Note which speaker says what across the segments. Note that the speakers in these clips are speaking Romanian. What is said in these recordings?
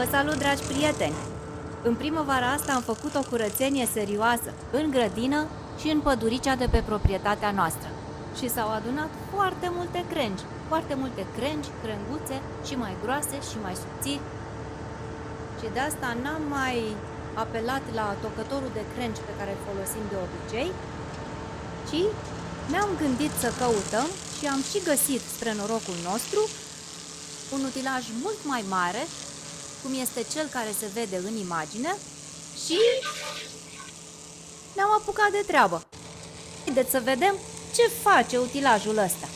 Speaker 1: Vă salut, dragi prieteni! În primăvara asta am făcut o curățenie serioasă în grădină și în păduricea de pe proprietatea noastră. Și s-au adunat foarte multe crengi, crenguțe și mai groase și mai subțiri. Și de asta n-am mai apelat la tocătorul de crengi pe care îl folosim de obicei, ci ne-am gândit să căutăm și am și găsit, spre norocul nostru, un utilaj mult mai mare, cum este cel care se vede în imagine, și ne-am apucat de treabă. Haideți să vedem ce face utilajul ăsta.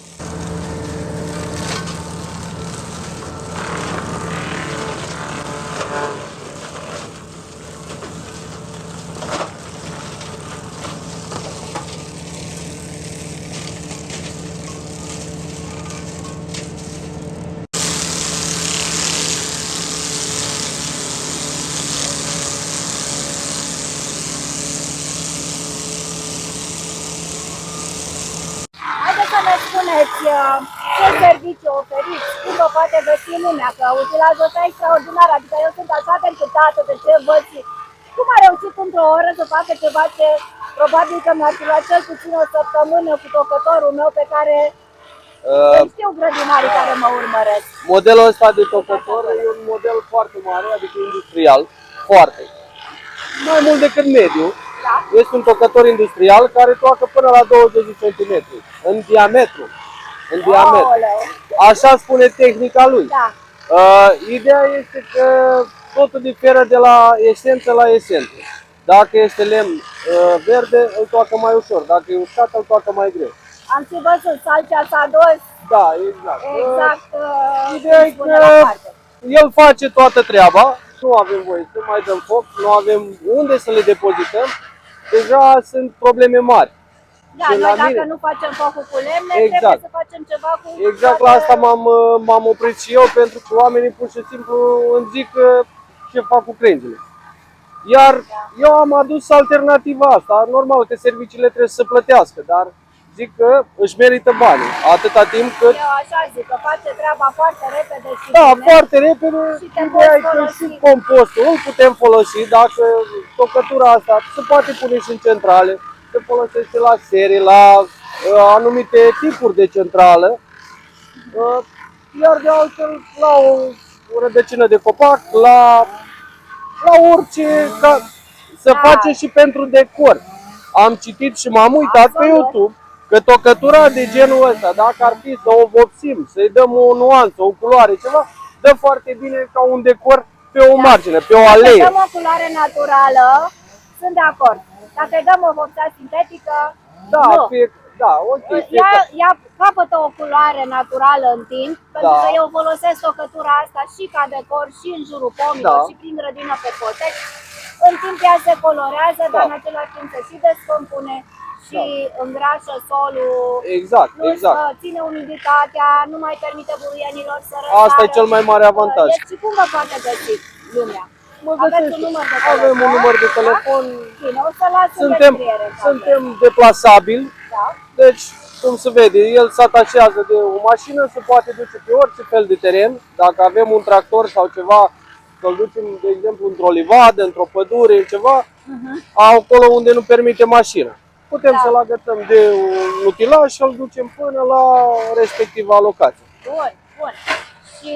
Speaker 2: Haideți să ne spuneți ce serviciu oferiți, cum vă poate găsi lumea, că utilajul ăsta e extraordinar, adică eu sunt așa de încântată de ce văd și cum a reușit într-o oră să facă ceva ce probabil că mi-ar fi luat cel puțin o săptămână cu tocătorul meu pe care știu grădinarii care mă urmăresc.
Speaker 3: Modelul ăsta de tocător e un model foarte mare, adică industrial, foarte. Mai mult decât mediu.
Speaker 2: Da?
Speaker 3: Este un tocător industrial care toacă până la 20 de cm în diametru.
Speaker 2: Aoleu.
Speaker 3: Așa spune tehnica lui.
Speaker 2: Da.
Speaker 3: Ideea este că totul diferă de la esență la esență. Dacă este lemn verde, îl toacă mai ușor. Dacă e uscat, îl toacă mai greu.
Speaker 2: Am și văzut salcea s-a dos.
Speaker 3: Da, exact.
Speaker 2: Exact.
Speaker 3: Ideea e că el face toată treaba, nu avem voie să mai dăm foc, nu avem unde să le depozităm, deja sunt probleme mari.
Speaker 2: Da,
Speaker 3: Și
Speaker 2: noi
Speaker 3: la
Speaker 2: dacă
Speaker 3: mine-
Speaker 2: nu facem focul cu lemne,
Speaker 3: Exact.
Speaker 2: trebuie să facem ceva cu...
Speaker 3: Exact la asta m-am oprit și eu, pentru că oamenii pur și simplu îmi zic ce fac cu crengile. Iar eu am adus alternativa asta, normal că serviciile trebuie să plătească, dar zic că își merită banii, atâta timp cât...
Speaker 2: Eu așa zic, că face treaba foarte repede și
Speaker 3: Da,
Speaker 2: bine.
Speaker 3: foarte repede,
Speaker 2: Și te
Speaker 3: ideea e
Speaker 2: poți
Speaker 3: că
Speaker 2: folosi.
Speaker 3: și compostul îl putem folosi, dacă tocătura asta se poate pune și în centrale, se folosește la serii, la anumite tipuri de centrală, iar de altfel la o rădăcină de copac, la orice, se
Speaker 2: Da.
Speaker 3: face și pentru decor. Am citit și m-am uitat pe
Speaker 2: Absolut.
Speaker 3: YouTube că tocătura de genul ăsta, dacă ar fi să o vopsim, să-i dăm o nuanță, o culoare, ceva, dă foarte bine ca un decor pe o margine, pe o
Speaker 2: Dacă
Speaker 3: alee.
Speaker 2: dăm o culoare naturală, sunt de acord. Dacă îi dăm o vopsea sintetică,
Speaker 3: Da,
Speaker 2: nu.
Speaker 3: da, ok.
Speaker 2: Ea capătă o culoare naturală în timp, pentru
Speaker 3: Da.
Speaker 2: că eu folosesc tocătura asta și ca decor, și în jurul pomilor,
Speaker 3: Da.
Speaker 2: și prin grădină pe cotec. În timp ea se colorează, dar în același timp se și descompune și îngrașă solul.
Speaker 3: Exact,
Speaker 2: Plus
Speaker 3: exact.
Speaker 2: ține umiditatea, nu mai permite buruienilor să răsară.
Speaker 3: Asta e cel mai mare avantaj.
Speaker 2: Deci cum vă poate găsi lumea?
Speaker 3: Mă
Speaker 2: Aveți
Speaker 3: găsește.
Speaker 2: un număr de telefon?
Speaker 3: Avem un număr de telefon.
Speaker 2: Da? Bine, o să las în
Speaker 3: Suntem,
Speaker 2: descriere.
Speaker 3: suntem deplasabili.
Speaker 2: Da?
Speaker 3: Deci, cum se vede, el se atașează de o mașină, se poate duce pe orice fel de teren. Dacă avem un tractor sau ceva, să-l ducem, de exemplu, într-o livadă, într-o pădure, ceva, acolo unde nu permite mașina. Putem
Speaker 2: Da.
Speaker 3: să-l agătăm de un utilaj și îl ducem până la respectiva locație.
Speaker 2: Bun, bun. Și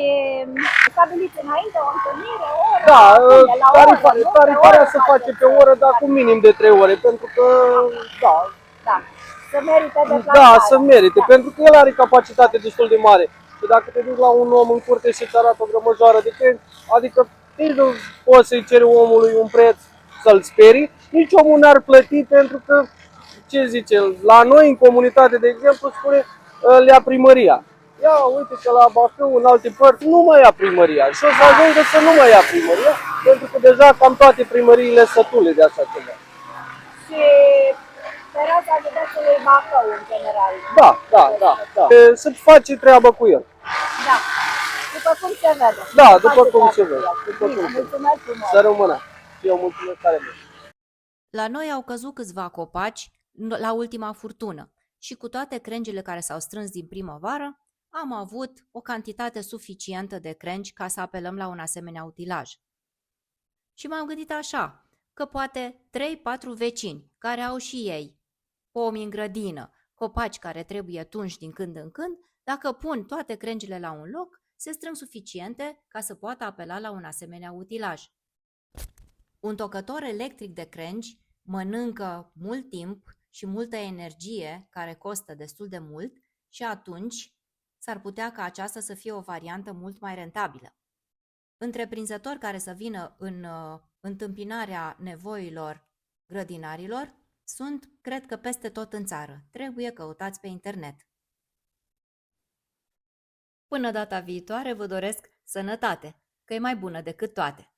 Speaker 2: stabiliți înainte o întâlnire, o oră?
Speaker 3: Da,
Speaker 2: unde? La oră, nu? Pe
Speaker 3: tarifarea
Speaker 2: oră
Speaker 3: se face
Speaker 2: faceți.
Speaker 3: pe oră, dar cu minim de 3 ore, pentru că, da,
Speaker 2: Da, să merite
Speaker 3: da,
Speaker 2: deplasarea.
Speaker 3: să merite,
Speaker 2: Da.
Speaker 3: pentru că el are capacitate destul de mare. Și dacă te duci la un om în curte și îți arată o grămăjoară de crengi, adică nici nu poți să-i ceri omului un preț să-l sperii, nici omul n-ar plăti, pentru că, ce zice, la noi în comunitate, de exemplu, spune, le ia primăria. Ia, uite că la Bacău, în alte părți, nu mai ia primăria. Și o să ajungă să nu mai ia primăria, pentru că deja cam toate primăriile sătule de așa ceva.
Speaker 2: Și fereastra județului Bacău, în general.
Speaker 3: Da. Să face treabă cu el.
Speaker 2: Da. După cum se vede.
Speaker 3: Da,
Speaker 2: Să
Speaker 3: după
Speaker 2: face
Speaker 3: cum
Speaker 2: treabă
Speaker 3: se
Speaker 2: cu
Speaker 3: vede,
Speaker 2: el.
Speaker 3: după
Speaker 2: Bine,
Speaker 3: cum se vede.
Speaker 2: mulțumesc frumos.
Speaker 3: Să rămână. Și eu mulțumesc tare mult.
Speaker 1: La noi au căzut câțiva copaci la ultima furtună și cu toate crengile care s-au strâns din primăvară, am avut o cantitate suficientă de crengi ca să apelăm la un asemenea utilaj. Și m-am gândit așa, că poate 3-4 vecini care au și ei pomi în grădină, copaci care trebuie tunși din când în când, dacă pun toate crengile la un loc, se strâng suficiente ca să poată apela la un asemenea utilaj. Un tocător electric de crengi mănâncă mult timp și multă energie, care costă destul de mult, și atunci s-ar putea ca aceasta să fie o variantă mult mai rentabilă. Întreprinzători care să vină în întâmpinarea nevoilor grădinarilor sunt, cred că, peste tot în țară. Trebuie căutați pe internet. Până data viitoare vă doresc sănătate, că e mai bună decât toate.